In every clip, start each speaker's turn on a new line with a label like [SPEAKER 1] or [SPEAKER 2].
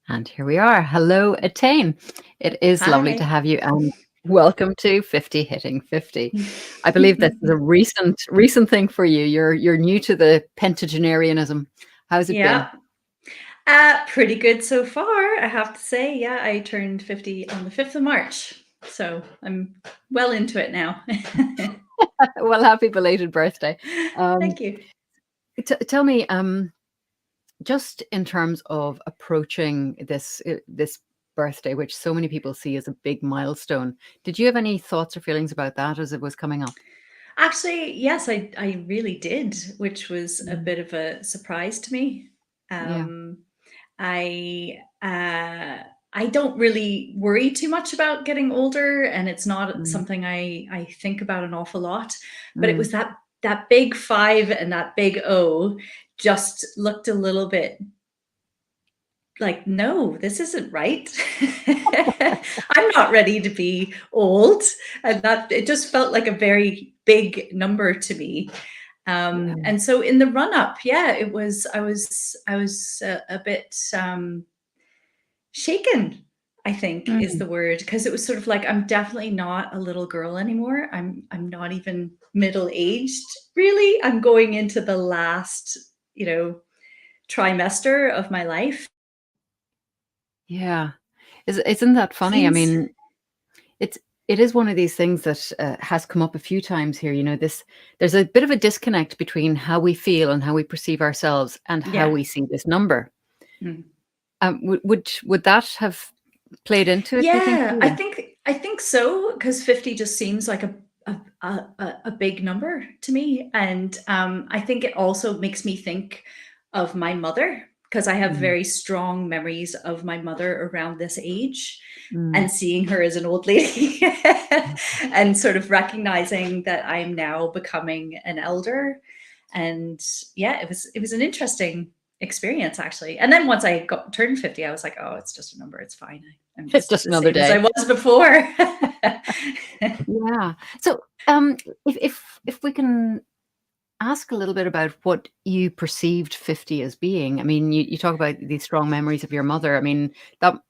[SPEAKER 1] And here we are. Hello, Etain. It is lovely to
[SPEAKER 2] Hi.
[SPEAKER 1] have you, and welcome to 50 Hitting 50. I believe this is a recent thing for you. You're new to the pentagenarianism. How's it been?
[SPEAKER 2] Yeah. Pretty good so far, I have to say. Yeah, I turned 50 on the 5th of March. So I'm well into it now.
[SPEAKER 1] Well, happy belated birthday. Um,
[SPEAKER 2] Thank you.
[SPEAKER 1] tell me, just in terms of approaching this birthday, which so many people see as a big milestone, did you have any thoughts or feelings about that as it was coming up?
[SPEAKER 2] Actually, yes, I really did, which was a
[SPEAKER 1] Mm.
[SPEAKER 2] bit of a surprise to me.
[SPEAKER 1] Yeah.
[SPEAKER 2] Um, I uh, I don't really worry too much about getting older, and it's not
[SPEAKER 1] Mm.
[SPEAKER 2] something I think about an awful lot. But it
[SPEAKER 1] Mm.
[SPEAKER 2] was that big five and that big O just looked a little bit like, no, this isn't right. I'm not ready to be old. And that it just felt like a very big number to me.
[SPEAKER 1] Yeah.
[SPEAKER 2] And so in the run up, yeah, it was, I was a bit shaken, I think is
[SPEAKER 1] Mm.
[SPEAKER 2] the word, because it was sort of like, I'm definitely not a little girl anymore. I'm not even middle aged, really. I'm going into the last, you know, trimester of my life.
[SPEAKER 1] Yeah. Isn't that funny? I
[SPEAKER 2] Seems
[SPEAKER 1] mean, it's it is one of these things that has come up a few times here. There's a bit of a disconnect between how we feel and how we perceive ourselves and how
[SPEAKER 2] yeah.
[SPEAKER 1] we see this number.
[SPEAKER 2] Mm.
[SPEAKER 1] Would that have played into it? Do you think?
[SPEAKER 2] Yeah, I
[SPEAKER 1] Too?
[SPEAKER 2] think I think so, because 50 just seems like a big number to me, and, I think it also makes me think of my mother, because I have
[SPEAKER 1] Mm,
[SPEAKER 2] very strong memories of my mother around this age
[SPEAKER 1] mm.
[SPEAKER 2] and seeing her as an old lady and sort of recognizing that I'm now becoming an elder, and yeah, it was an interesting experience, actually. And then once I got turned 50, I was like, "Oh, it's just a number, it's fine. I'm
[SPEAKER 1] It's
[SPEAKER 2] just
[SPEAKER 1] just
[SPEAKER 2] the
[SPEAKER 1] another
[SPEAKER 2] same as
[SPEAKER 1] day.
[SPEAKER 2] I was before."
[SPEAKER 1] Yeah. So, if we can ask a little bit about what you perceived 50 as being. I mean, you talk about these strong memories of your mother. I mean,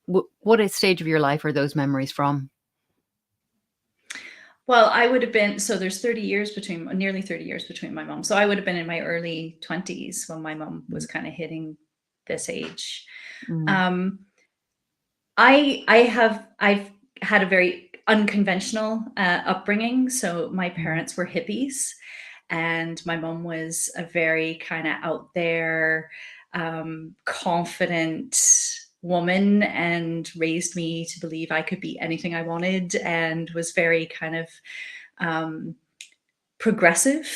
[SPEAKER 1] what stage of your life are those memories from?
[SPEAKER 2] Well, I would have been, so there's 30 years between, nearly 30 years between my mom. So I would have been in my early 20s when my mom was kind of hitting this age.
[SPEAKER 1] Mm,
[SPEAKER 2] Um, I've had a very unconventional upbringing. So my
[SPEAKER 1] mm,
[SPEAKER 2] parents were hippies, and my mom was a very kind of out there, confident woman, and raised me to believe I could be anything I wanted, and was very kind of um, progressive.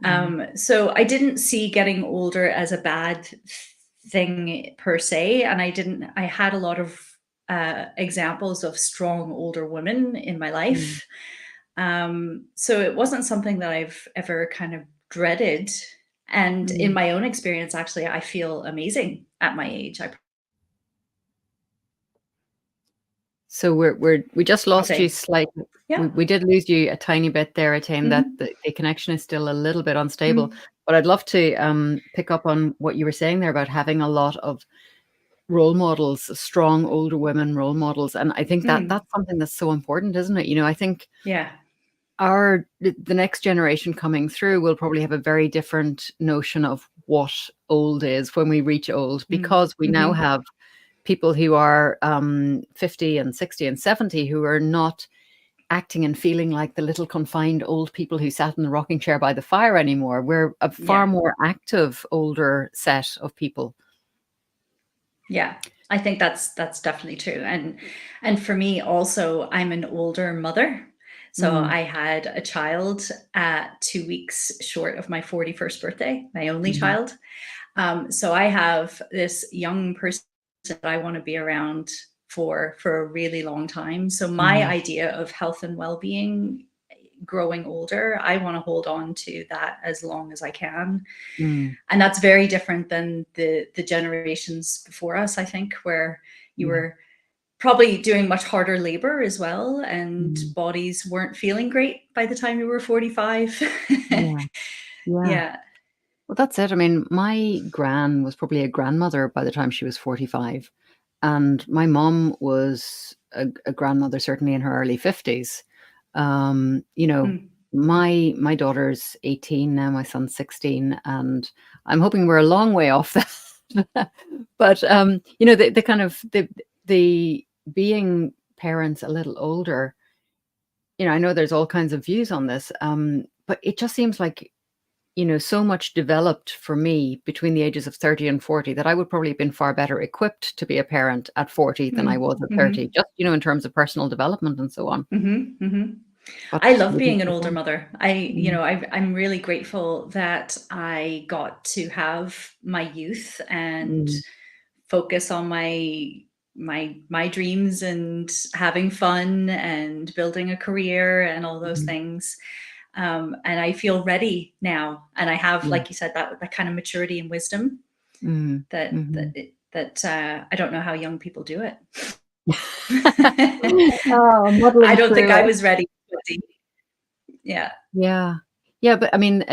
[SPEAKER 1] mm,
[SPEAKER 2] So I didn't see getting older as a bad thing per se, and I had a lot of examples of strong older women in my
[SPEAKER 1] mm,
[SPEAKER 2] life. So it wasn't something that I've ever kind of dreaded. And in
[SPEAKER 1] mm.
[SPEAKER 2] my own experience, actually, I feel amazing at my age. I
[SPEAKER 1] So we just
[SPEAKER 2] I'll
[SPEAKER 1] lost you
[SPEAKER 2] say,
[SPEAKER 1] slightly.
[SPEAKER 2] yeah.
[SPEAKER 1] We did lose you a tiny bit there, Attain, that
[SPEAKER 2] Mhm.
[SPEAKER 1] the connection is still a little bit unstable.
[SPEAKER 2] Mm.
[SPEAKER 1] But I'd love to pick up on what you were saying there about having a lot of role models, strong older women role models. And I think that
[SPEAKER 2] Mm.
[SPEAKER 1] that's something that's so important, isn't it? I think
[SPEAKER 2] Yeah.
[SPEAKER 1] the next generation coming through will probably have a very different notion of what old is when we reach old,
[SPEAKER 2] Mm.
[SPEAKER 1] because we now
[SPEAKER 2] Mhm.
[SPEAKER 1] have people who are 50 and 60 and 70 who are not acting and feeling like the little confined old people who sat in the rocking chair by the fire anymore. We're a far
[SPEAKER 2] Yeah.
[SPEAKER 1] more active older set of people.
[SPEAKER 2] Yeah, I think that's definitely true. And for me also, I'm an older mother. So
[SPEAKER 1] Mm,
[SPEAKER 2] I had a child at 2 weeks short of my 41st birthday, my only
[SPEAKER 1] mhm,
[SPEAKER 2] child. So I have this young person that I want to be around for a really long time. So my
[SPEAKER 1] mhm,
[SPEAKER 2] idea of health and well-being growing older, I want to hold on to that as long as I can.
[SPEAKER 1] mm,
[SPEAKER 2] And that's very different than the generations before us, I think, where you
[SPEAKER 1] yeah,
[SPEAKER 2] were probably doing much harder labor as well, and
[SPEAKER 1] mm,
[SPEAKER 2] bodies weren't feeling great by the time you were 45.
[SPEAKER 1] yeah, yeah.
[SPEAKER 2] Yeah.
[SPEAKER 1] Well, that's it. I mean, my gran was probably a grandmother by the time she was 45. and my mom was a grandmother, certainly in her early 50s. You know,
[SPEAKER 2] Mm.
[SPEAKER 1] my daughter's 18 now, my son's 16, and I'm hoping we're a long way off that. But you know, the kind of the being parents a little older, you know, I know there's all kinds of views on this, but it just seems like, you know, so much developed for me between the ages of 30 and 40 that I would probably have been far better equipped to be a parent at 40 than I
[SPEAKER 2] Mm.
[SPEAKER 1] was at 30,
[SPEAKER 2] Mhm.
[SPEAKER 1] just, you know, in terms of personal development and so on.
[SPEAKER 2] Mhm. Mhm.
[SPEAKER 1] But
[SPEAKER 2] I love
[SPEAKER 1] maybe
[SPEAKER 2] being an
[SPEAKER 1] it's
[SPEAKER 2] older
[SPEAKER 1] wrong.
[SPEAKER 2] mother.
[SPEAKER 1] Mm,
[SPEAKER 2] I'm really grateful that I got to have my youth and
[SPEAKER 1] mm,
[SPEAKER 2] focus on my dreams and having fun and building a career and all those
[SPEAKER 1] mhm,
[SPEAKER 2] things. And I feel ready now, and I have,
[SPEAKER 1] yeah.
[SPEAKER 2] like you said, that kind of maturity and wisdom
[SPEAKER 1] Mm,
[SPEAKER 2] that that
[SPEAKER 1] mhm.
[SPEAKER 2] that I don't know how young people do it.
[SPEAKER 1] Oh,
[SPEAKER 2] I
[SPEAKER 1] muddling
[SPEAKER 2] don't think
[SPEAKER 1] through
[SPEAKER 2] I
[SPEAKER 1] it.
[SPEAKER 2] was ready. Yeah.
[SPEAKER 1] Yeah. Yeah, but I mean,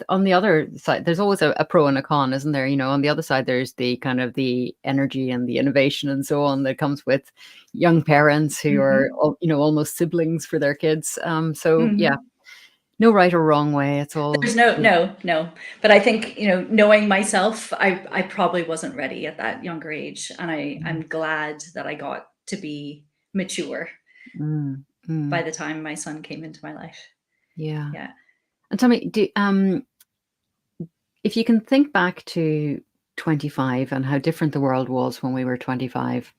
[SPEAKER 1] on the other side, there's always a pro and a con, isn't there? You know, on the other side, there's the kind of the energy and the innovation and so on that comes with young parents who are,
[SPEAKER 2] Hmm.
[SPEAKER 1] you know, almost siblings for their kids. So yeah,
[SPEAKER 2] Hmm.
[SPEAKER 1] no right or wrong way. It's all,
[SPEAKER 2] There's no. But I think, knowing myself, I probably wasn't ready at that younger age, and I'm glad that I got to be mature
[SPEAKER 1] mm,
[SPEAKER 2] by
[SPEAKER 1] mm,
[SPEAKER 2] the time my son came into my life.
[SPEAKER 1] yeah.
[SPEAKER 2] Yeah.
[SPEAKER 1] And tell me, if you can think back to 25 and how different the world was when we were 25,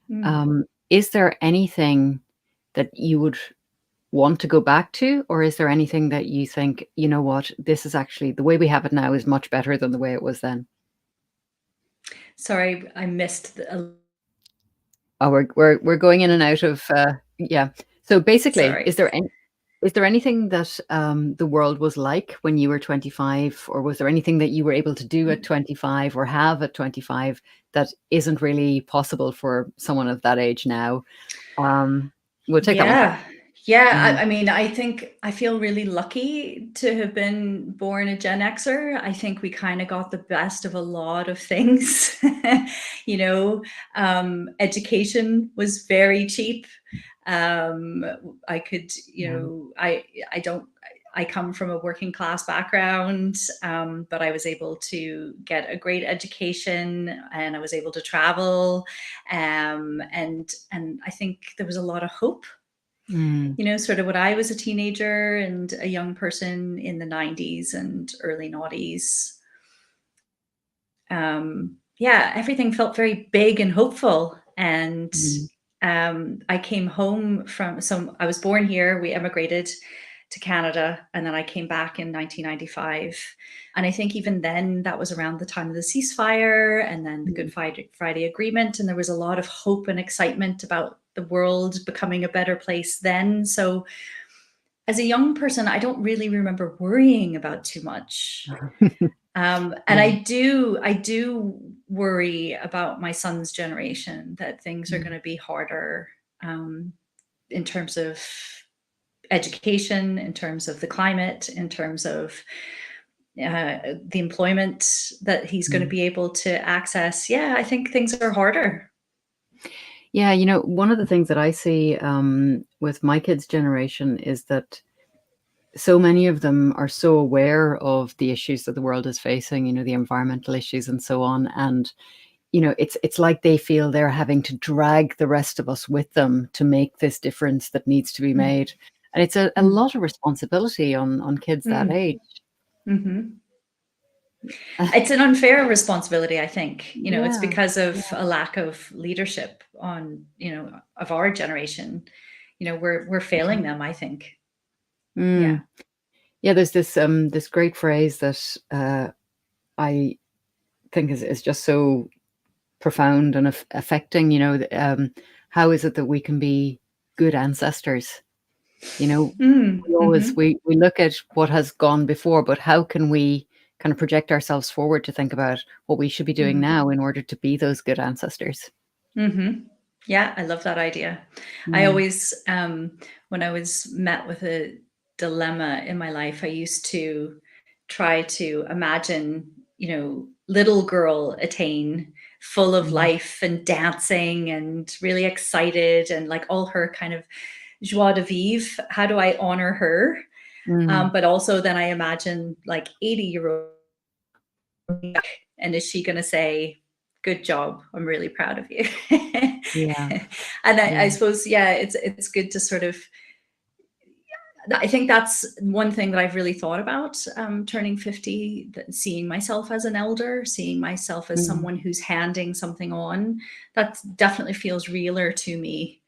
[SPEAKER 2] Mm.
[SPEAKER 1] is there anything that you would want to go back to, or is there anything that you think, you know what, this is actually the way we have it now is much better than the way it was then?
[SPEAKER 2] Sorry, I missed
[SPEAKER 1] Oh, we're going in and out of yeah. So basically,
[SPEAKER 2] sorry.
[SPEAKER 1] is there anything that the world was like when you were 25, or was there anything that you were able to do at 25 or have at 25 that isn't really possible for someone of that age now? Um, we'll take that one first.
[SPEAKER 2] Yeah. Yeah,
[SPEAKER 1] Mm,
[SPEAKER 2] I mean, I think I feel really lucky to have been born a Gen Xer. I think we kinda got the best of a lot of things. You know, Education was very cheap. Um, I could,
[SPEAKER 1] yeah.
[SPEAKER 2] I don't I come from a working class background, but I was able to get a great education, and I was able to travel, and I think there was a lot of hope,
[SPEAKER 1] Mm,
[SPEAKER 2] sort of when I was a teenager and a young person in the 90s and early noughties. Yeah, everything felt very big and hopeful. And
[SPEAKER 1] mm,
[SPEAKER 2] I came home so I was born here, we emigrated to Canada, and then I came back in 1995. And I think even then, that was around the time of the ceasefire and then the
[SPEAKER 1] mm,
[SPEAKER 2] Good Friday Agreement. And there was a lot of hope and excitement about the world becoming a better place then. So as a young person, I don't really remember worrying about too much. And
[SPEAKER 1] yeah.
[SPEAKER 2] I do worry about my son's generation, that things are
[SPEAKER 1] Mm,
[SPEAKER 2] going to be harder, um, in terms of education, in terms of the climate, in terms of the employment that he's going to
[SPEAKER 1] mm.
[SPEAKER 2] be able to access. Yeah, I think things are harder.
[SPEAKER 1] Yeah, you know, one of the things that I see with my kids' generation is that so many of them are so aware of the issues that the world is facing, you know, the environmental issues and so on. And, you know, it's like they feel they're having to drag the rest of us with them to make this difference that needs to be
[SPEAKER 2] Mm,
[SPEAKER 1] made. And it's a
[SPEAKER 2] mm,
[SPEAKER 1] lot of responsibility on kids that
[SPEAKER 2] mm,
[SPEAKER 1] age.
[SPEAKER 2] mhm. It's an unfair responsibility, I think. It's
[SPEAKER 1] Yeah.
[SPEAKER 2] because of
[SPEAKER 1] Yeah.
[SPEAKER 2] a lack of leadership of our generation. We're failing them, I think. Yeah.
[SPEAKER 1] Mm. Yeah, there's this great phrase that I think is just so profound and affecting, you know, how is it that we can be good ancestors? You know,
[SPEAKER 2] Mm, mhm,
[SPEAKER 1] we look at what has gone before, but how can we kind of project ourselves forward to think about what we should be doing
[SPEAKER 2] mhm,
[SPEAKER 1] now in order to be those good ancestors?
[SPEAKER 2] mhm. Yeah, I love that idea. I
[SPEAKER 1] Mm,
[SPEAKER 2] always, when I was met with a dilemma in my life, I used to try to imagine, little girl Etain full of
[SPEAKER 1] Mm.
[SPEAKER 2] life and dancing and really excited, and like all her kind of joie de vivre. How do I honor her?
[SPEAKER 1] Mm.
[SPEAKER 2] But also then I imagine like 80-year-old, and is she going to say, good job, I'm really proud of you?
[SPEAKER 1] Yeah.
[SPEAKER 2] And I
[SPEAKER 1] Yeah.
[SPEAKER 2] suppose, yeah, it's good to sort of, I think that's one thing that I've really thought about, turning 50, seeing myself as an elder, seeing myself as
[SPEAKER 1] Mm.
[SPEAKER 2] someone who's handing something on. That definitely feels realer to me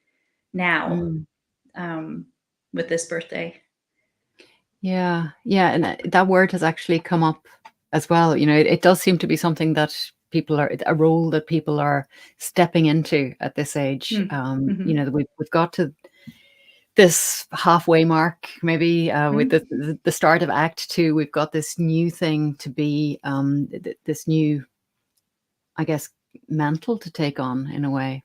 [SPEAKER 2] now,
[SPEAKER 1] Mm.
[SPEAKER 2] um, with this birthday.
[SPEAKER 1] Yeah. Yeah. And that word has actually come up as well. It does seem to be something that people are a role that people are stepping into at this age.
[SPEAKER 2] Mm. Mm-hmm.
[SPEAKER 1] That we've got to this halfway mark, maybe with
[SPEAKER 2] Mm.
[SPEAKER 1] the start of Act Two. We've got this new thing to be, this new, I guess, mantle to take on in a way.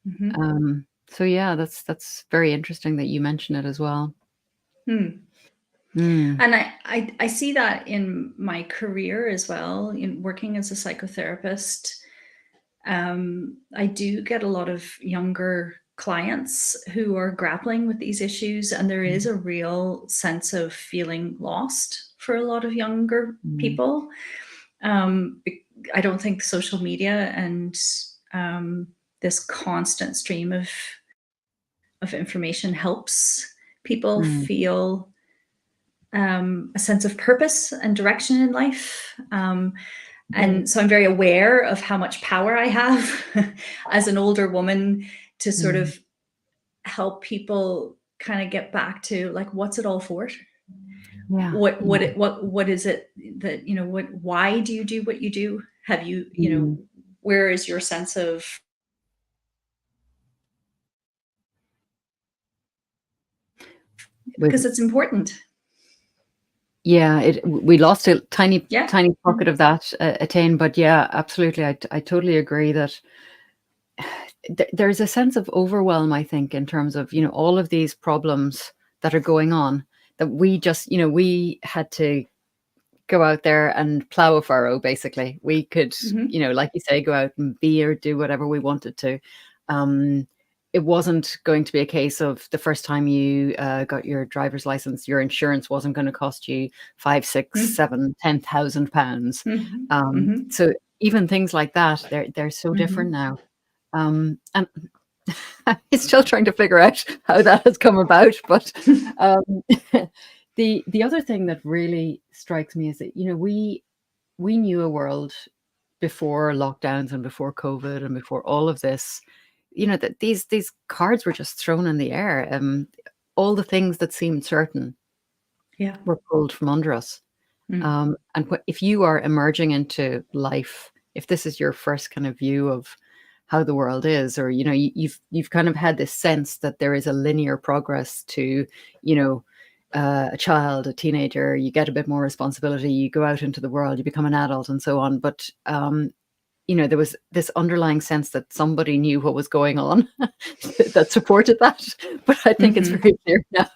[SPEAKER 2] Mm-hmm.
[SPEAKER 1] So yeah, that's very interesting that you mention it as well.
[SPEAKER 2] Mm.
[SPEAKER 1] Mm.
[SPEAKER 2] And I see that in my career as well, in working as a psychotherapist. I do get a lot of younger clients who are grappling with these issues, and there is a real sense of feeling lost for a lot of younger
[SPEAKER 1] Mm.
[SPEAKER 2] people. Um, I don't think social media and this constant stream of information helps people
[SPEAKER 1] Mm.
[SPEAKER 2] feel a sense of purpose and direction in life.
[SPEAKER 1] Right.
[SPEAKER 2] And so I'm very aware of how much power I have as an older woman to sort
[SPEAKER 1] Mm.
[SPEAKER 2] of help people kind of get back to like, what's it all for?
[SPEAKER 1] Yeah.
[SPEAKER 2] What
[SPEAKER 1] Yeah.
[SPEAKER 2] it what is it that, why do you do what you do? Have you,
[SPEAKER 1] Mm.
[SPEAKER 2] where is your sense of,
[SPEAKER 1] We've
[SPEAKER 2] because it's important.
[SPEAKER 1] Yeah, we lost a tiny
[SPEAKER 2] Yeah.
[SPEAKER 1] tiny pocket of that, Etain, but yeah, absolutely. I totally agree that there's a sense of overwhelm, I think, in terms of, all of these problems that are going on, that we just, we had to go out there and plow a furrow, basically. We could,
[SPEAKER 2] Hmm.
[SPEAKER 1] like you say, go out and be or do whatever we wanted to. Um, it wasn't going to be a case of the first time you got your driver's license, your insurance wasn't going to cost you five, six, seven, £10,000.
[SPEAKER 2] Hmm. Hmm.
[SPEAKER 1] So even things like that, they're so different
[SPEAKER 2] Hmm.
[SPEAKER 1] now. And he's still trying to figure out how that has come about. But um, the other thing that really strikes me is that we knew a world before lockdowns and before COVID and before all of this. That these cards were just thrown in the air. All the things that seemed certain
[SPEAKER 2] Yeah.
[SPEAKER 1] were pulled from under us.
[SPEAKER 2] Mm.
[SPEAKER 1] And if you are emerging into life, if this is your first kind of view of how the world is, or you've kind of had this sense that there is a linear progress to, you know, a child, a teenager, you get a bit more responsibility, you go out into the world, you become an adult, and so on. But there was this underlying sense that somebody knew what was going on that supported that. But I think it's
[SPEAKER 2] Hmm.
[SPEAKER 1] very clear now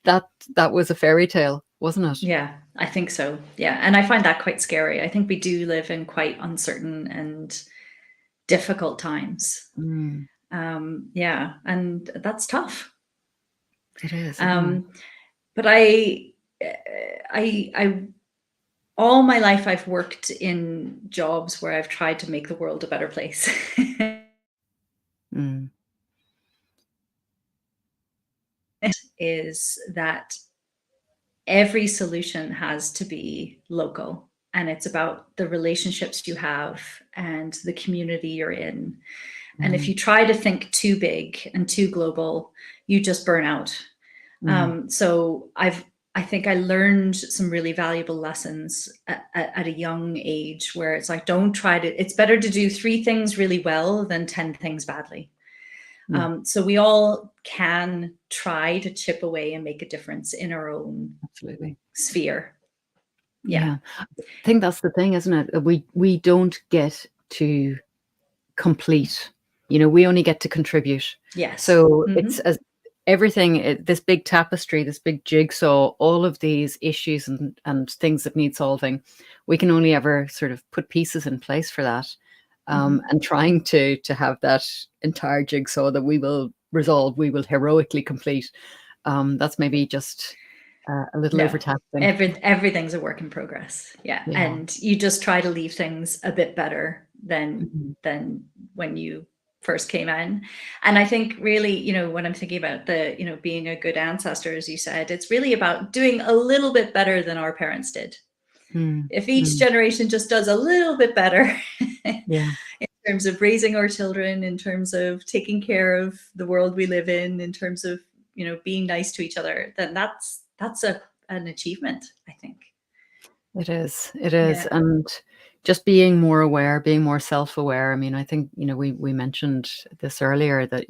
[SPEAKER 1] that that was a fairy tale, wasn't it?
[SPEAKER 2] Yeah, I think so. Yeah. And I find that quite scary. I think we do live in quite uncertain and difficult times.
[SPEAKER 1] Mm,
[SPEAKER 2] Yeah. And that's tough.
[SPEAKER 1] it is, isn't it?
[SPEAKER 2] Um, but I, all my life I've worked in jobs where I've tried to make the world a better place.
[SPEAKER 1] Mm,
[SPEAKER 2] Is that every solution has to be local, and it's about the relationships you have and the community you're in. And if
[SPEAKER 1] mm,
[SPEAKER 2] you try to think too big and too global, you just burn out.
[SPEAKER 1] mm,
[SPEAKER 2] So I think I learned some really valuable lessons at a young age, where it's like, don't try to, it's better to do 3 things really well than 10 things badly.
[SPEAKER 1] yeah,
[SPEAKER 2] So we all can try to chip away and make a difference in our own
[SPEAKER 1] absolutely.
[SPEAKER 2] sphere. Yeah.
[SPEAKER 1] Yeah. I think that's the thing, isn't it? We don't get to complete. We only get to contribute.
[SPEAKER 2] Yes.
[SPEAKER 1] So it's
[SPEAKER 2] Hmm.
[SPEAKER 1] as everything, this big tapestry, this big jigsaw, all of these issues and things that need solving, we can only ever sort of put pieces in place for that.
[SPEAKER 2] Mhm.
[SPEAKER 1] and trying to have that entire jigsaw that we will resolve, we will heroically complete. That's maybe just a little
[SPEAKER 2] No,
[SPEAKER 1] overtaxing.
[SPEAKER 2] everything's a work in progress. Yeah,
[SPEAKER 1] Yeah.
[SPEAKER 2] and you just try to leave things a bit better
[SPEAKER 1] Mhm.
[SPEAKER 2] than when you first came in. And I think really, when I'm thinking about being a good ancestor, as you said, it's really about doing a little bit better than our parents did.
[SPEAKER 1] Mm,
[SPEAKER 2] If each
[SPEAKER 1] mm.
[SPEAKER 2] generation just does a little bit better in
[SPEAKER 1] Yeah,
[SPEAKER 2] terms of raising our children, in terms of taking care of the world we live in terms of, being nice to each other, then that's an achievement, I think.
[SPEAKER 1] it is. It is.
[SPEAKER 2] Yeah.
[SPEAKER 1] And just being more aware, being more self-aware. I mean, I think, we mentioned this earlier that,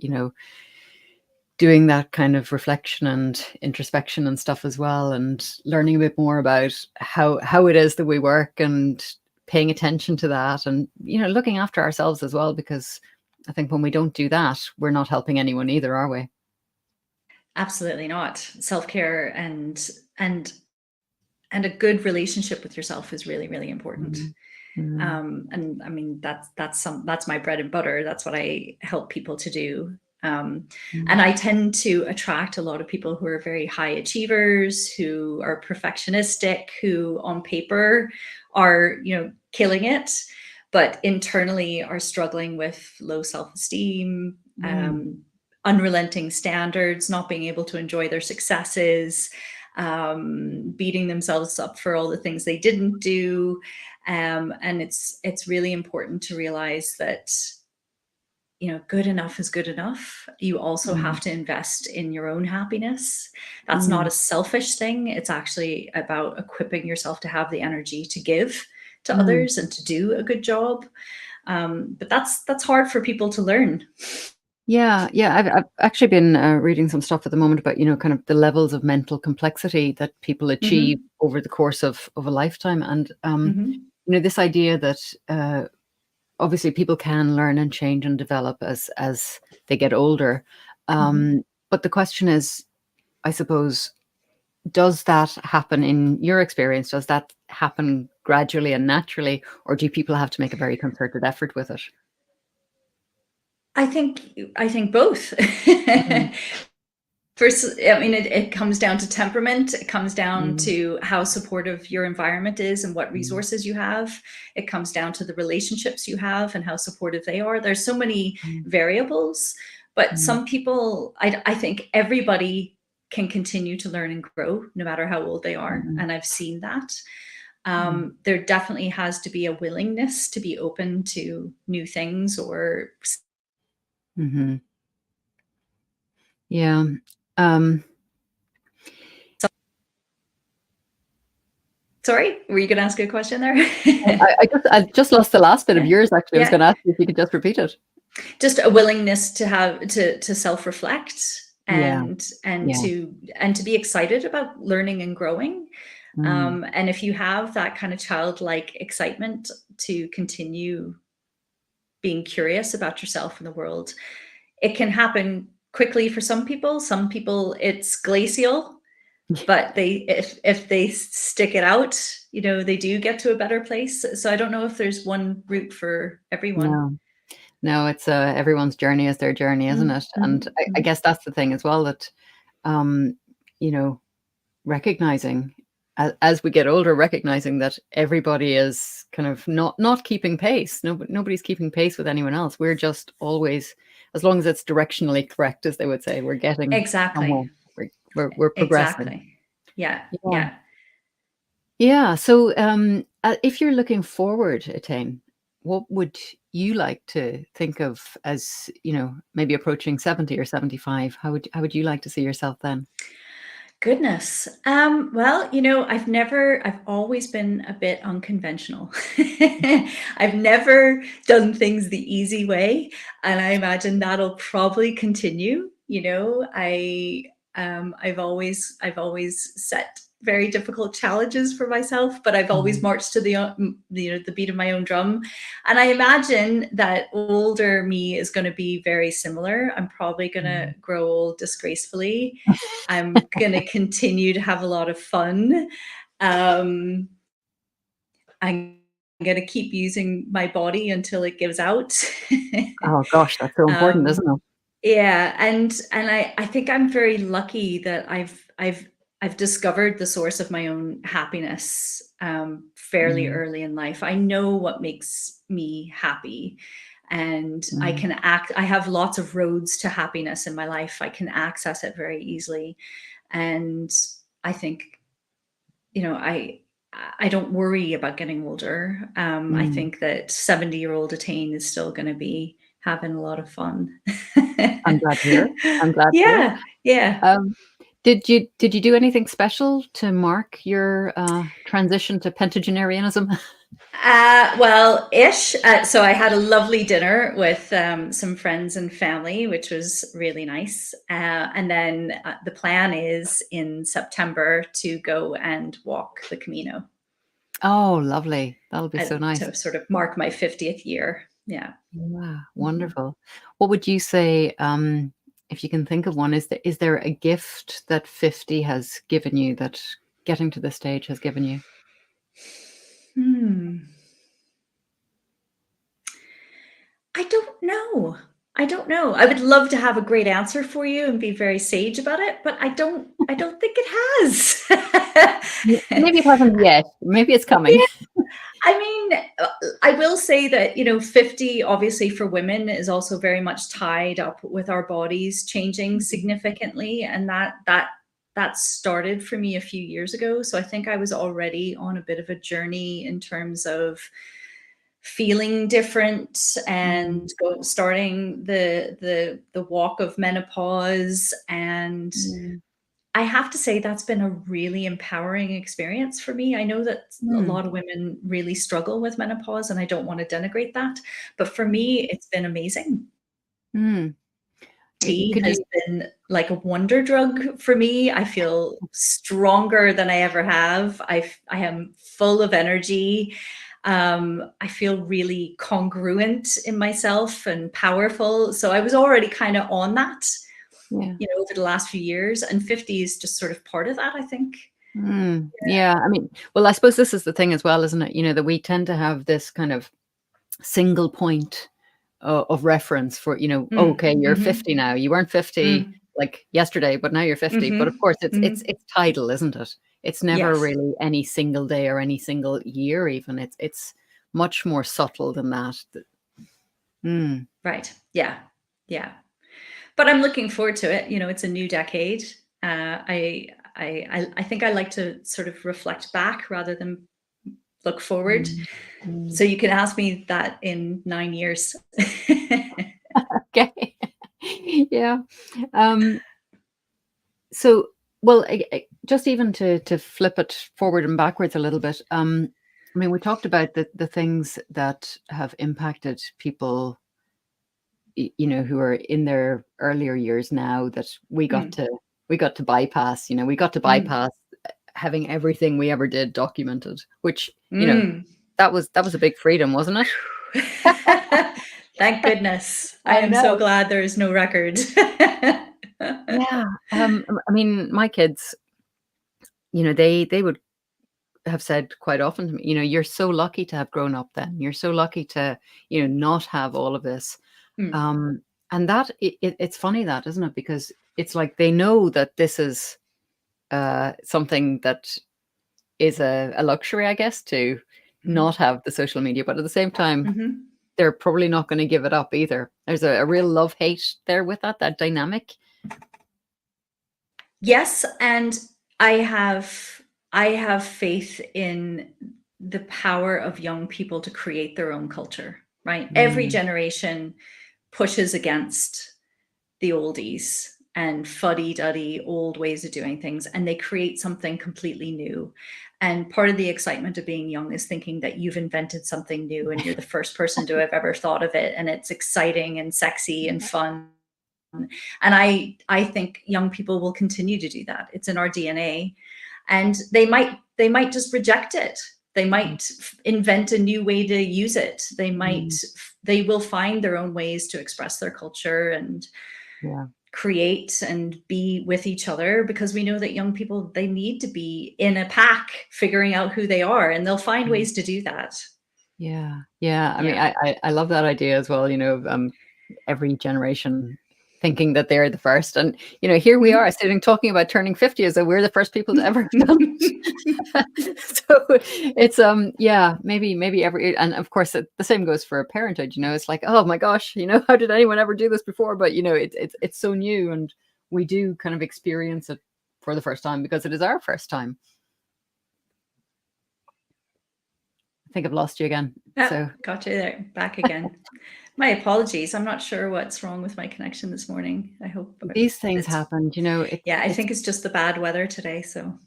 [SPEAKER 1] doing that kind of reflection and introspection and stuff as well, and learning a bit more about how it is that we work, and paying attention to that, and looking after ourselves as well, because I think when we don't do that, we're not helping anyone either, are we?
[SPEAKER 2] Absolutely not. Self-care and and a good relationship with yourself is really, really important.
[SPEAKER 1] Mm, mm,
[SPEAKER 2] And I mean, that's my bread and butter. That's what I help people to do. And
[SPEAKER 1] mm,
[SPEAKER 2] I tend to attract a lot of people who are very high achievers, who are perfectionistic, who on paper are, killing it, but internally are struggling with low self-esteem,
[SPEAKER 1] mm,
[SPEAKER 2] unrelenting standards, not being able to enjoy their successes, beating themselves up for all the things they didn't do. And it's really important to realize that good enough is good enough. You also
[SPEAKER 1] mm,
[SPEAKER 2] have to invest in your own happiness. That's not
[SPEAKER 1] mm,
[SPEAKER 2] a selfish thing. It's actually about equipping yourself to have the energy to give to
[SPEAKER 1] mm.
[SPEAKER 2] others and to do a good job. But that's hard for people to learn.
[SPEAKER 1] Yeah, yeah. I've actually been reading some stuff at the moment about, kind of the levels of mental complexity that people achieve
[SPEAKER 2] Hmm.
[SPEAKER 1] over the course of a lifetime, and
[SPEAKER 2] Hmm.
[SPEAKER 1] this idea that obviously people can learn and change and develop as they get older.
[SPEAKER 2] Hmm.
[SPEAKER 1] But the question is, I suppose, does that happen in your experience? Does that happen gradually and naturally, or do people have to make a very concerted effort with it?
[SPEAKER 2] I think both.
[SPEAKER 1] Mm,
[SPEAKER 2] First, I mean, it comes down to temperament. It comes down
[SPEAKER 1] mm,
[SPEAKER 2] to how supportive your environment is and what
[SPEAKER 1] mm,
[SPEAKER 2] resources you have. It comes down to the relationships you have and how supportive they are. There's so many
[SPEAKER 1] mm,
[SPEAKER 2] variables, but
[SPEAKER 1] mm,
[SPEAKER 2] some people, I think everybody can continue to learn and grow no matter how old they are.
[SPEAKER 1] mm,
[SPEAKER 2] And I've seen that.
[SPEAKER 1] mm,
[SPEAKER 2] There definitely has to be a willingness to be open to new things or
[SPEAKER 1] mhm. Yeah. Um,
[SPEAKER 2] sorry, were you going to ask a question there?
[SPEAKER 1] I just lost the last bit of
[SPEAKER 2] Yeah.
[SPEAKER 1] yours, actually. I was
[SPEAKER 2] Yeah.
[SPEAKER 1] gonna ask you if you could just repeat it.
[SPEAKER 2] Just a willingness to have to self-reflect
[SPEAKER 1] Yeah,
[SPEAKER 2] and
[SPEAKER 1] yeah.
[SPEAKER 2] to be excited about learning and growing.
[SPEAKER 1] Mm,
[SPEAKER 2] And if you have that kind of childlike excitement to continue being curious about yourself and the world, it can happen quickly for some people. Some people it's glacial, but they if they stick it out, they do get to a better place. So I don't know if there's one route for everyone.
[SPEAKER 1] no. No, it's, everyone's journey is their journey, isn't
[SPEAKER 2] Mm,
[SPEAKER 1] it? And
[SPEAKER 2] mhm,
[SPEAKER 1] I
[SPEAKER 2] mhm.
[SPEAKER 1] guess that's the thing as well, that, um, you know, recognizing, as we get older, recognizing that everybody is kind of not keeping pace. Nobody's keeping pace with anyone else. We're just always, as long as it's directionally correct, as they would say, we're getting somewhere.
[SPEAKER 2] Exactly.
[SPEAKER 1] We're progressing.
[SPEAKER 2] Exactly. Yeah,
[SPEAKER 1] Yeah.
[SPEAKER 2] yeah.
[SPEAKER 1] Yeah. So, if you're looking forward, Etain, what would you like to think of as, maybe approaching 70 or 75? How would you like to see yourself then?
[SPEAKER 2] Goodness. Well, I've always been a bit unconventional. I've never done things the easy way, and I imagine that'll probably continue. I've always set very difficult challenges for myself, but I've always
[SPEAKER 1] Mhm.
[SPEAKER 2] marched to the beat of my own drum. And I imagine that older me is going to be very similar. I'm probably going to
[SPEAKER 1] Mm.
[SPEAKER 2] grow old disgracefully. I'm gonna continue to have a lot of fun. Um, I'm going to keep using my body until it gives out.
[SPEAKER 1] Oh gosh, that's so important,
[SPEAKER 2] um,
[SPEAKER 1] isn't it?
[SPEAKER 2] yeah, and I think I'm very lucky that I've discovered the source of my own happiness fairly
[SPEAKER 1] Mm,
[SPEAKER 2] early in life. I know what makes me happy, and
[SPEAKER 1] mm,
[SPEAKER 2] I have lots of roads to happiness in my life. I can access it very easily, and I think, you know, I don't worry about getting older. I
[SPEAKER 1] mm.
[SPEAKER 2] think that 70-year-old Etain is still going to be having a lot of fun.
[SPEAKER 1] I'm glad to hear it. I'm glad to hear it.
[SPEAKER 2] Yeah, yeah.
[SPEAKER 1] Um, did you do anything special to mark your transition to pentagenarianism?
[SPEAKER 2] Well, ish. So I had a lovely dinner with some friends and family, which was really nice. And then the plan is in September to go and walk the Camino
[SPEAKER 1] Oh, lovely. That'll be so nice.
[SPEAKER 2] to sort of mark my 50th year. Yeah.
[SPEAKER 1] Yeah,
[SPEAKER 2] Mhm.
[SPEAKER 1] wonderful. What would you say, if you can think of one, is there a gift that 50 has given you, that getting to this stage has given you?
[SPEAKER 2] Hmm. I don't know. I don't know. I would love to have a great answer for you and be very sage about it, but I don't think it has.
[SPEAKER 1] Maybe it hasn't yet. Maybe it's coming.
[SPEAKER 2] Yeah, I mean, I will say that, 50 obviously for women is also very much tied up with our bodies changing significantly, and that started for me a few years ago. So I think I was already on a bit of a journey in terms of feeling different
[SPEAKER 1] Mm,
[SPEAKER 2] and starting the walk of menopause. And
[SPEAKER 1] mm,
[SPEAKER 2] I have to say that's been a really empowering experience for me. I know that a
[SPEAKER 1] mm,
[SPEAKER 2] lot of women really struggle with menopause, and I don't want to denigrate that, but for
[SPEAKER 1] mm,
[SPEAKER 2] me it's been amazing.
[SPEAKER 1] mm.
[SPEAKER 2] Tea
[SPEAKER 1] Could
[SPEAKER 2] has
[SPEAKER 1] you
[SPEAKER 2] been like a wonder drug for me. I feel stronger than I ever have. I am full of energy. I feel really congruent in myself and powerful. So I was already kind of on that,
[SPEAKER 1] yeah.
[SPEAKER 2] over the last few years, and 50 is just sort of part of that, I think.
[SPEAKER 1] Yeah, I mean, well, I suppose this is the thing as well, isn't it? That we tend to have this kind of single point of reference for, "Oh,
[SPEAKER 2] Mm,
[SPEAKER 1] okay, you're
[SPEAKER 2] mhm,
[SPEAKER 1] 50 now. You weren't 50
[SPEAKER 2] mm,
[SPEAKER 1] like yesterday, but now you're 50." But of
[SPEAKER 2] mhm,
[SPEAKER 1] course, it's
[SPEAKER 2] mhm.
[SPEAKER 1] it's tidal, isn't it? It's never
[SPEAKER 2] Yes,
[SPEAKER 1] really any single day or any single year even. It's much more subtle than that. Mm,
[SPEAKER 2] right. Yeah, yeah. But I'm looking forward to it. It's a new decade. I think I like to sort of reflect back rather than look forward.
[SPEAKER 1] mm, mm.
[SPEAKER 2] So you can ask me that in 9 years.
[SPEAKER 1] Okay. Yeah. Um, so, well, just even to flip it forward and backwards a little bit, I mean, we talked about the things that have impacted people, who are in their earlier years now, that
[SPEAKER 2] Mm,
[SPEAKER 1] we got to bypass. We got to
[SPEAKER 2] mm,
[SPEAKER 1] bypass having everything we ever did documented, which,
[SPEAKER 2] mm.
[SPEAKER 1] that was a big freedom, wasn't it?
[SPEAKER 2] Thank goodness. I
[SPEAKER 1] I
[SPEAKER 2] am so
[SPEAKER 1] know.
[SPEAKER 2] glad there is no record.
[SPEAKER 1] Yeah. I mean, my kids, they would have said quite often to me, "You're so lucky to have grown up then. You're so lucky to, not have all of this."
[SPEAKER 2] Mm,
[SPEAKER 1] Um, and that it's funny that, isn't it? Because it's like they know that this is something that is a luxury, I guess, to
[SPEAKER 2] mhm,
[SPEAKER 1] not have the social media, but at the same time,
[SPEAKER 2] mhm.
[SPEAKER 1] they're probably not going to give it up either. There's a real love hate there with that dynamic.
[SPEAKER 2] Yes, and I have I have faith in the power of young people to create their own culture, right? Every
[SPEAKER 1] Mm,
[SPEAKER 2] generation pushes against the oldies and fuddy-duddy old ways of doing things, and they create something completely new. And part of the excitement of being young is thinking that you've invented something new and you're the first person to have ever thought of it, and it's exciting and sexy and fun. And I think young people will continue to do that. It's in our DNA, and they might just reject it. They
[SPEAKER 1] mm,
[SPEAKER 2] might invent a new way to use it.
[SPEAKER 1] mm,
[SPEAKER 2] They will find their own ways to express their culture and
[SPEAKER 1] yeah.
[SPEAKER 2] create and be with each other, because we know that young people, they need to be in a pack figuring out who they are, and they'll find
[SPEAKER 1] Mm.
[SPEAKER 2] ways to do that.
[SPEAKER 1] Yeah. Yeah. I mean,
[SPEAKER 2] Yeah.
[SPEAKER 1] I love that idea as well, every generation thinking that they're the first. And, here we are
[SPEAKER 2] Mhm.
[SPEAKER 1] sitting talking about turning 50 as though we're the first people to ever have done it. So it's, yeah, maybe every, and of course the same goes for parenthood, it's like, oh my gosh, how did anyone ever do this before? But, it's so new, and we do kind of experience it for the first time because it is our first time. I think I've lost you again.
[SPEAKER 2] Ah,
[SPEAKER 1] So
[SPEAKER 2] got you there. Back again. My apologies. I'm not sure what's wrong with my connection this morning. I hope
[SPEAKER 1] these things
[SPEAKER 2] it's,
[SPEAKER 1] happen,
[SPEAKER 2] yeah, I
[SPEAKER 1] it's
[SPEAKER 2] think it's just the bad weather today. So,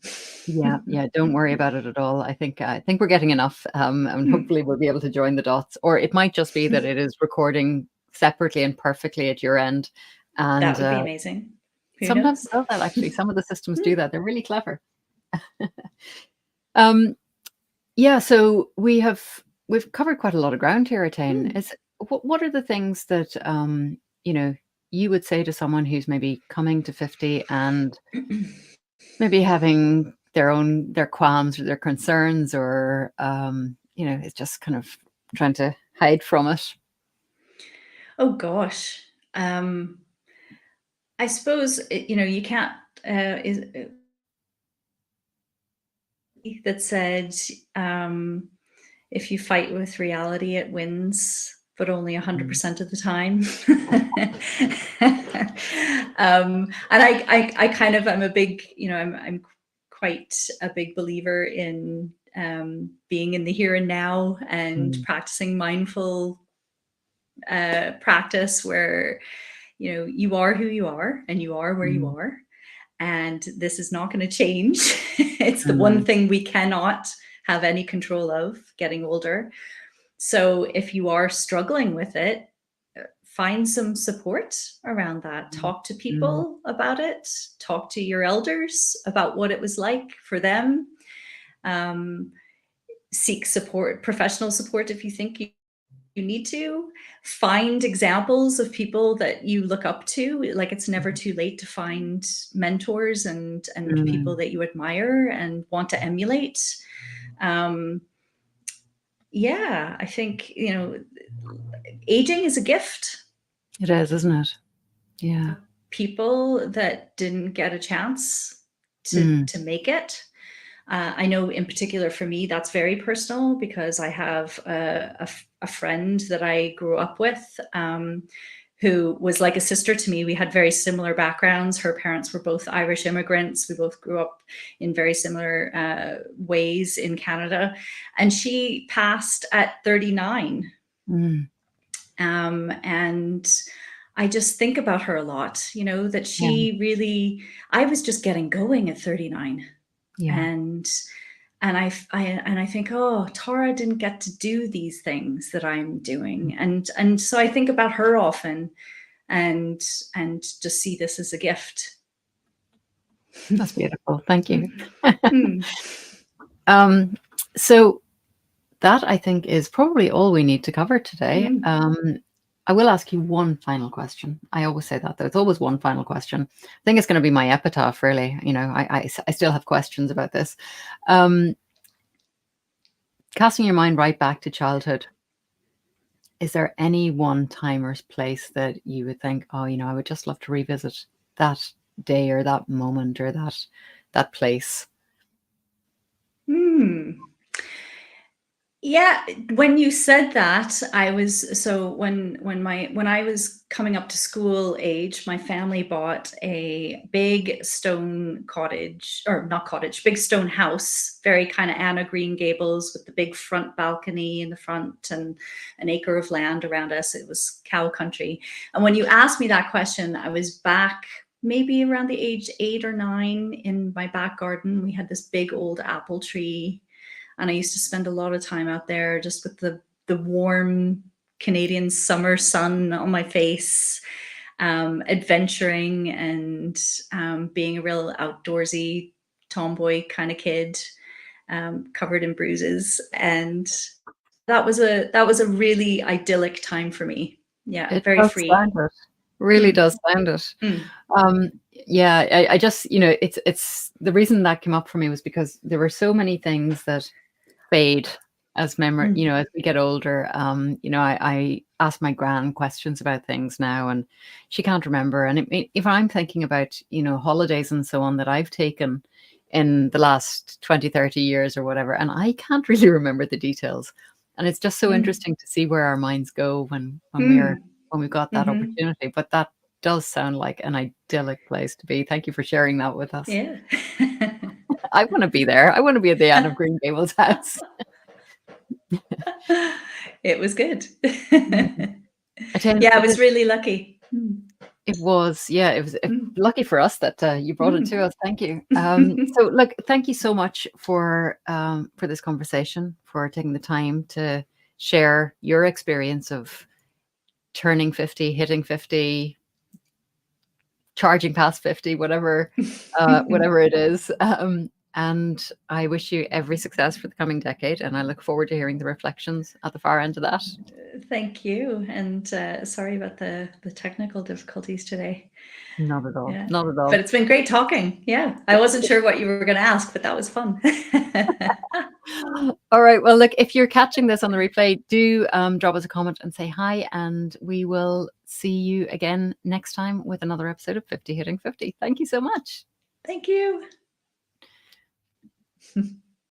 [SPEAKER 1] yeah, yeah, don't worry about it at all. I think we're getting enough, and hopefully we'll be able to join the dots. Or it might just be that it is recording separately and perfectly at your end. And
[SPEAKER 2] that would be amazing. Who
[SPEAKER 1] sometimes
[SPEAKER 2] knows?
[SPEAKER 1] it does that, actually. Some of the systems do that. They're really clever. Um, yeah, so we've covered quite a lot of ground here, Etain.
[SPEAKER 2] Hmm.
[SPEAKER 1] What are the things that you know you would say to someone who's maybe coming to 50 and maybe having their qualms or their concerns, or it's just kind of trying to hide from it.
[SPEAKER 2] Oh gosh. I suppose you can't. Is that said, if you fight with reality, it wins, but only
[SPEAKER 1] Mm,
[SPEAKER 2] 100% of the time. And I kind of, I'm a big, I'm quite a big believer in being in the here and now and
[SPEAKER 1] mm,
[SPEAKER 2] practicing mindful practice where, you are who you are and you are where you
[SPEAKER 1] mm,
[SPEAKER 2] are. And this is not going to change. It's the one
[SPEAKER 1] mm,
[SPEAKER 2] thing we cannot have any control of getting older. So if you are struggling with it, find some support around that.
[SPEAKER 1] mm,
[SPEAKER 2] Talk to
[SPEAKER 1] mm,
[SPEAKER 2] people about it. Talk to your elders about what it was like for them. Um, Seek support, professional support if you think you need to. Find examples of people that you look up to. Like, it's never too late to find mentors and people
[SPEAKER 1] mm.
[SPEAKER 2] that you admire and want to emulate. Um, yeah, I think, aging is a gift.
[SPEAKER 1] It is, isn't it? Yeah.
[SPEAKER 2] People that didn't get a chance to
[SPEAKER 1] Mm,
[SPEAKER 2] to make it. I know in particular for me, that's very personal because I have a friend that I grew up with, who was like a sister to me. We had very similar backgrounds. Her parents were both Irish immigrants. We both grew up in very similar ways in Canada. And she passed at 39.
[SPEAKER 1] mm.
[SPEAKER 2] And I just think about her a lot, that
[SPEAKER 1] Yeah,
[SPEAKER 2] she really, I was just getting going at 39.
[SPEAKER 1] yeah.
[SPEAKER 2] And I think, oh, Tara didn't get to do these things that I'm doing, and so I think about her often, and just see this as a gift.
[SPEAKER 1] That's beautiful. Thank you.
[SPEAKER 2] Hmm.
[SPEAKER 1] Um, so that, I think, is probably all we need to cover today.
[SPEAKER 2] Hmm.
[SPEAKER 1] I will ask you one final question. I always say that, though. It's always one final question. I think it's going to be my epitaph, really. I still have questions about this. Um, Casting your mind right back to childhood, is there any one time or place that you would think, oh, I would just love to revisit that day or that moment or that place?
[SPEAKER 2] Hmm. Yeah, when you said that, I was so when I was coming up to school age, my family bought a big stone cottage, or not cottage, big stone house, very kind of Anna Green Gables with the big front balcony in the front and an acre of land around us. It was cow country. And when you asked me that question, I was back maybe around the age 8 or 9 in my back garden. We had this big old apple tree, and I used to spend a lot of time out there just with the warm Canadian summer sun on my face, adventuring and being a real outdoorsy tomboy kind of kid, covered in bruises. And that was a really idyllic time for me. Yeah,
[SPEAKER 1] It
[SPEAKER 2] very
[SPEAKER 1] does
[SPEAKER 2] free.
[SPEAKER 1] sound it. Really
[SPEAKER 2] Mm,
[SPEAKER 1] does sound it.
[SPEAKER 2] mm,
[SPEAKER 1] Yeah, I just, it's the reason that came up for me was because there were so many things that fade. as as we get older, I ask my gran questions about things now, and she can't remember. And if I'm thinking about, holidays and so on that I've taken in the last 20, 30 years or whatever, and I can't really remember the details. And it's just so
[SPEAKER 2] Mm.
[SPEAKER 1] interesting to see where our minds go
[SPEAKER 2] Mm.
[SPEAKER 1] when we've got that
[SPEAKER 2] Mhm.
[SPEAKER 1] opportunity. But that does sound like an idyllic place to be. Thank you for sharing that with us.
[SPEAKER 2] Yeah.
[SPEAKER 1] I want to be there. I want to be at the end of Green Gables house.
[SPEAKER 2] It was good.
[SPEAKER 1] Mm. Etain,
[SPEAKER 2] Yeah, I was really lucky.
[SPEAKER 1] it was, yeah, it was
[SPEAKER 2] Mm.
[SPEAKER 1] lucky for us that you brought it to
[SPEAKER 2] Mm.
[SPEAKER 1] us. Thank you. So, look, thank you so much for this conversation, for taking the time to share your experience of turning 50, hitting 50, charging past 50, whatever it is. And I wish you every success for the coming decade, and I look forward to hearing the reflections at the far end of that.
[SPEAKER 2] Thank you, and sorry about the technical difficulties today.
[SPEAKER 1] Not at all.
[SPEAKER 2] Yeah,
[SPEAKER 1] Not at
[SPEAKER 2] but
[SPEAKER 1] all.
[SPEAKER 2] it's been great talking. Yeah, I wasn't sure what you were going to ask, but that was fun.
[SPEAKER 1] All right. Well, look, if you're catching this on the replay, do drop us a comment and say hi, and we will see you again next time with another episode of 50 Hitting 50. Thank you so much.
[SPEAKER 2] Thank you.